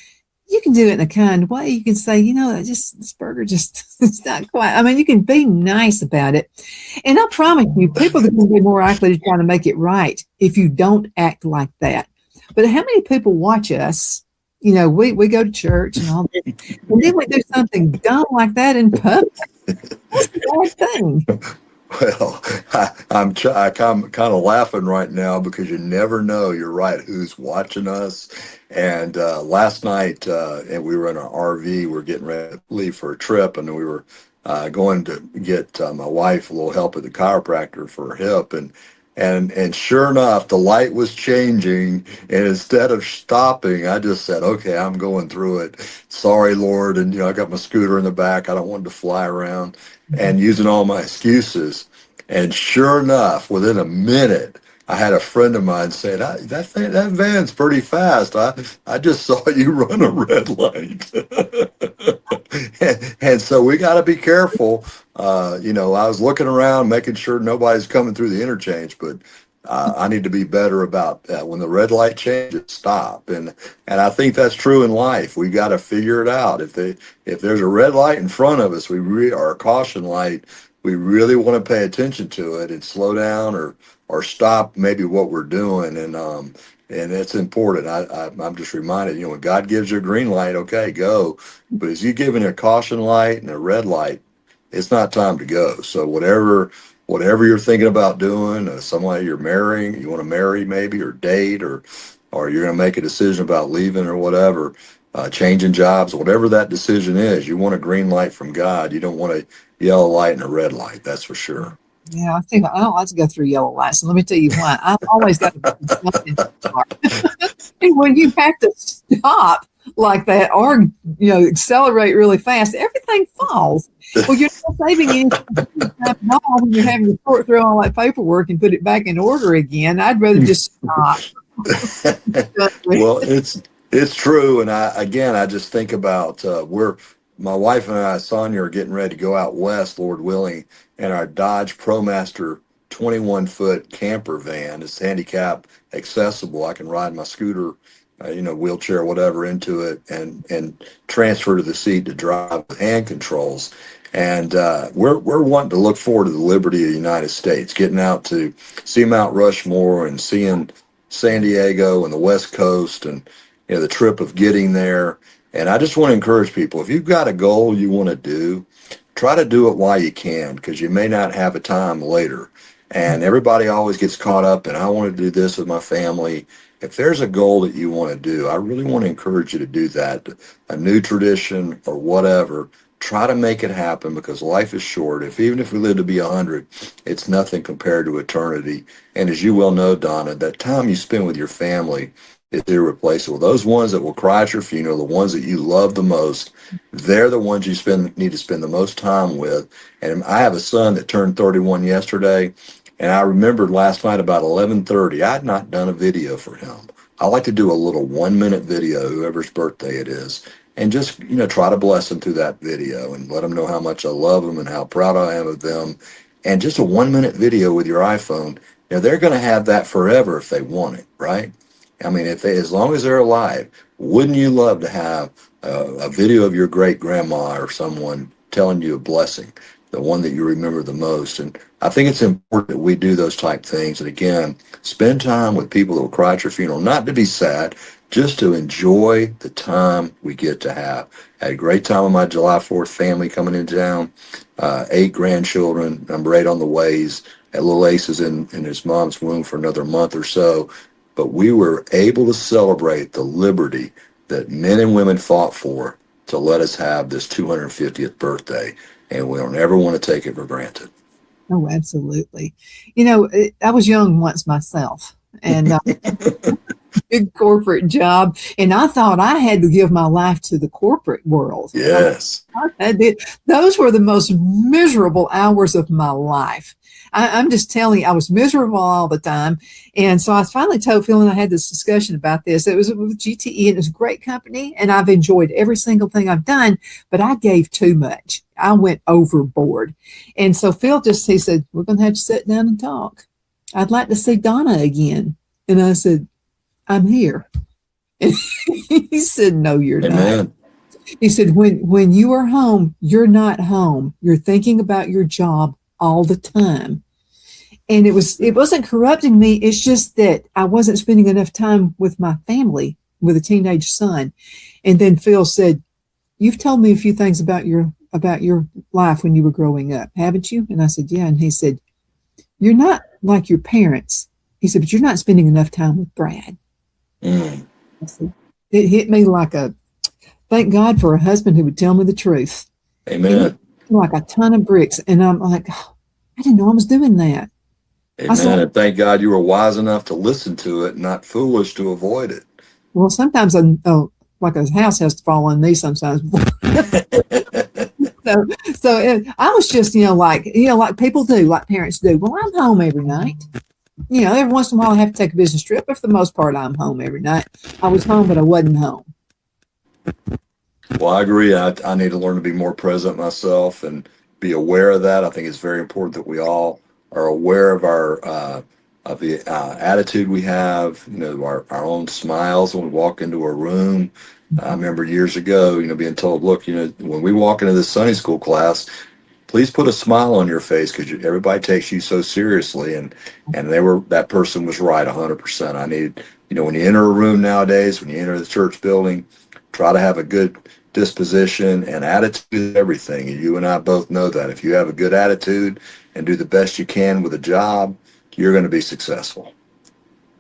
Speaker 1: you can do it in a kind way. You can say, this burger just, it's not quite. I mean, you can be nice about it. And I promise you, people are going to be more likely to try to make it right if you don't act like that. But how many people watch us? We go to church and all that, and then we do something dumb like that in public. That's a bad thing.
Speaker 2: Well, I'm kind of laughing right now because you never know. You're right. Who's watching us? And last night, and we were in our RV. We were getting ready to leave for a trip, and we were going to get my wife a little help at the chiropractor for her hip, and sure enough, the light was changing, and instead of stopping, I just said, okay, I'm going through it. Sorry, Lord. And, I got my scooter in the back. I don't want it to fly around, and using all my excuses. And sure enough, within a minute, I had a friend of mine say, that van's pretty fast. I just saw you run a red light. and so we got to be careful. I was looking around, making sure nobody's coming through the interchange, but I need to be better about that. When the red light changes, stop. And I think that's true in life. We got to figure it out. If there's a red light in front of us, or a caution light, we really want to pay attention to it and slow down or stop maybe what we're doing. And it's important. I'm just reminded, when God gives you a green light, okay, go. But as you giving a caution light and a red light, it's not time to go. So whatever you're thinking about doing, somebody you're marrying, you want to marry maybe, or date, or you're going to make a decision about leaving or whatever, changing jobs, whatever that decision is, you want a green light from God. You don't want a yellow light and a red light. That's for sure.
Speaker 1: Yeah, I think I don't like to go through yellow lights. And let me tell you why. I've always got to and when you have to stop like that or accelerate really fast, everything falls. Well, you're not saving any time at all when you're having to sort through all that paperwork and put it back in order again. I'd rather just stop.
Speaker 2: Well, it's true. And I just think about my wife and I, Sonia, are getting ready to go out west, Lord willing, and our Dodge ProMaster 21-foot camper van is handicap accessible. I can ride my scooter, wheelchair, whatever, into it and transfer to the seat to drive with hand controls. And we're wanting to look forward to the liberty of the United States, getting out to see Mount Rushmore and seeing San Diego and the West Coast and the trip of getting there. And I just want to encourage people, if you've got a goal you want to do, try to do it while you can, because you may not have a time later. And everybody always gets caught up in, I want to do this with my family. If there's a goal that you want to do, I really want to encourage you to do that. A new tradition or whatever, try to make it happen, because life is short. Even if we live to be 100, it's nothing compared to eternity. And as you well know, Donna, that time you spend with your family is irreplaceable. Those ones that will cry at your funeral, the ones that you love the most, they're the ones you need to spend the most time with. And I have a son that turned 31 yesterday, and I remembered last night about 11:30, I had not done a video for him. I like to do a little 1-minute video, whoever's birthday it is, and just, try to bless them through that video and let them know how much I love them and how proud I am of them. And just a 1-minute video with your iPhone, they're going to have that forever if they want it, right? I mean, as long as they're alive, wouldn't you love to have a video of your great grandma or someone telling you a blessing, the one that you remember the most? And I think it's important that we do those type things. And again, spend time with people that will cry at your funeral, not to be sad, just to enjoy the time we get to have. I had a great time with my July 4th family coming in town, 8 grandchildren, number 8 on the ways. That little Ace is in his mom's womb for another month or so. But we were able to celebrate the liberty that men and women fought for to let us have this 250th birthday. And we don't ever want to take it for granted.
Speaker 1: Oh, absolutely. You know, I was young once myself, and big corporate job, and I thought I had to give my life to the corporate world.
Speaker 2: Yes.
Speaker 1: I did. Those were the most miserable hours of my life. I'm just telling you, I was miserable all the time. And so I finally told Phil, and I had this discussion about this. It was with GTE, and it was a great company, and I've enjoyed every single thing I've done, but I gave too much. I went overboard. And so Phil he said, we're going to have to sit down and talk. I'd like to see Donna again. And I said, I'm here. And he said, no, you're
Speaker 2: Amen.
Speaker 1: not. He said, when you are home, you're not home. You're thinking about your job all the time. And it wasn't corrupting me. It's just that I wasn't spending enough time with my family, with a teenage son. And then Phil said, you've told me a few things about your life when you were growing up, haven't you? And I said, yeah. And he said, you're not like your parents. He said, but you're not spending enough time with Brad.
Speaker 2: Mm.
Speaker 1: I said, it hit me like thank God for a husband who would tell me the truth.
Speaker 2: Amen.
Speaker 1: Like a ton of bricks. And I'm like, oh, I didn't know I was doing that.
Speaker 2: Amen. And thank God you were wise enough to listen to it, not foolish to avoid it.
Speaker 1: Well, sometimes like a house has to fall on me sometimes. So I was just, like people do, like parents do. Well, I'm home every night. Every once in a while I have to take a business trip, but for the most part, I'm home every night. I was home, but I wasn't home.
Speaker 2: Well, I agree. I need to learn to be more present myself and be aware of that. I think it's very important that we all are aware of the attitude we have, our own smiles when we walk into a room. I remember years ago, being told, look, when we walk into this Sunday school class, please put a smile on your face because everybody takes you so seriously. And that person was right 100%. I need, when you enter a room nowadays, when you enter the church building, try to have a good disposition, and attitude is everything. And you and I both know that. If you have a good attitude and do the best you can with a job, you're going to be successful.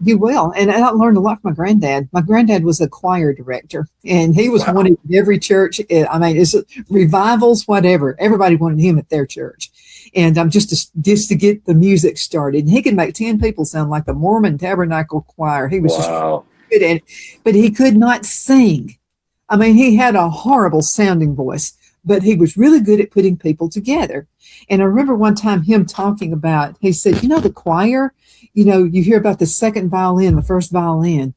Speaker 1: You will. And I learned a lot from my granddad. My granddad was a choir director, and he was wanted in every church. I mean, it's revivals, whatever. Everybody wanted him at their church. And just to get the music started. And he could make 10 people sound like the Mormon Tabernacle Choir. He was just good at it. But he could not sing. I mean, he had a horrible sounding voice, but he was really good at putting people together. And I remember one time him talking about, he said, the choir, you hear about the second violin, the first violin.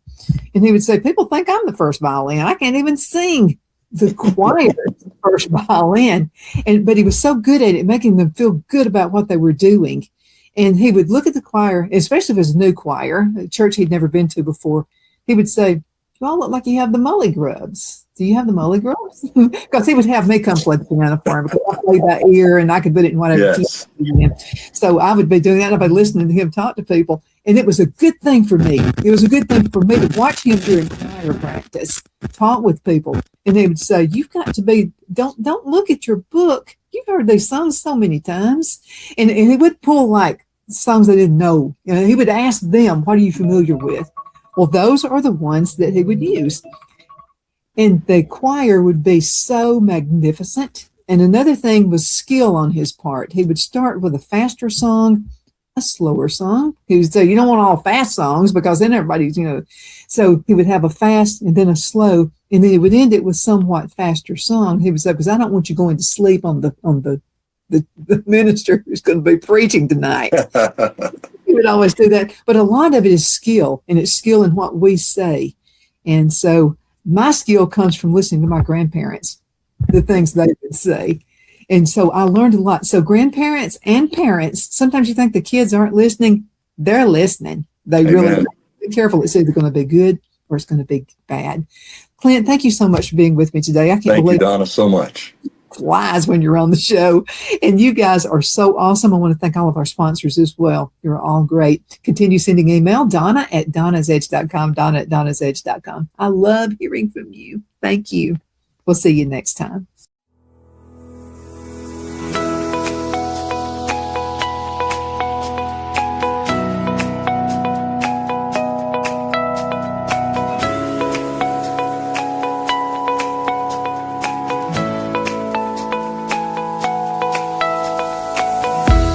Speaker 1: And he would say, people think I'm the first violin. I can't even sing. The choir is the first violin. But he was so good at it, making them feel good about what they were doing. And he would look at the choir, especially if it was a new choir, a church he'd never been to before. He would say, you all look like you have the molly grubs. Do you have the molly grubs? Because he would have me come play the piano for him because I played by ear and I could put it in whatever key. So I would be doing that. I'd be listening to him talk to people. And it was a good thing for me. It was a good thing for me to watch him during choir practice, talk with people. And they would say, you've got to be, don't look at your book. You've heard these songs so many times. And he would pull like songs they didn't know. He would ask them, what are you familiar with? Well, those are the ones that he would use. And the choir would be so magnificent. And another thing was skill on his part. He would start with a faster song, a slower song. He would say, you don't want all fast songs because then everybody's, So he would have a fast and then a slow, and then he would end it with somewhat faster song. He would say, because I don't want you going to sleep on the minister who's going to be preaching tonight. He would always do that. But a lot of it is skill, and it's skill in what we say. And so my skill comes from listening to my grandparents, the things they would say. And so I learned a lot. So grandparents and parents, sometimes you think the kids aren't listening. They're listening. They really be careful. It's either going to be good or it's going to be bad. Clint, thank you so much for being with me today. I can't believe
Speaker 2: you, Donna, so much.
Speaker 1: Flies when you're on the show. And you guys are so awesome. I want to thank all of our sponsors as well. You're all great. Continue sending email, Donna@donnasedge.com, Donna@donnasedge.com. I love hearing from you. Thank you. We'll see you next time.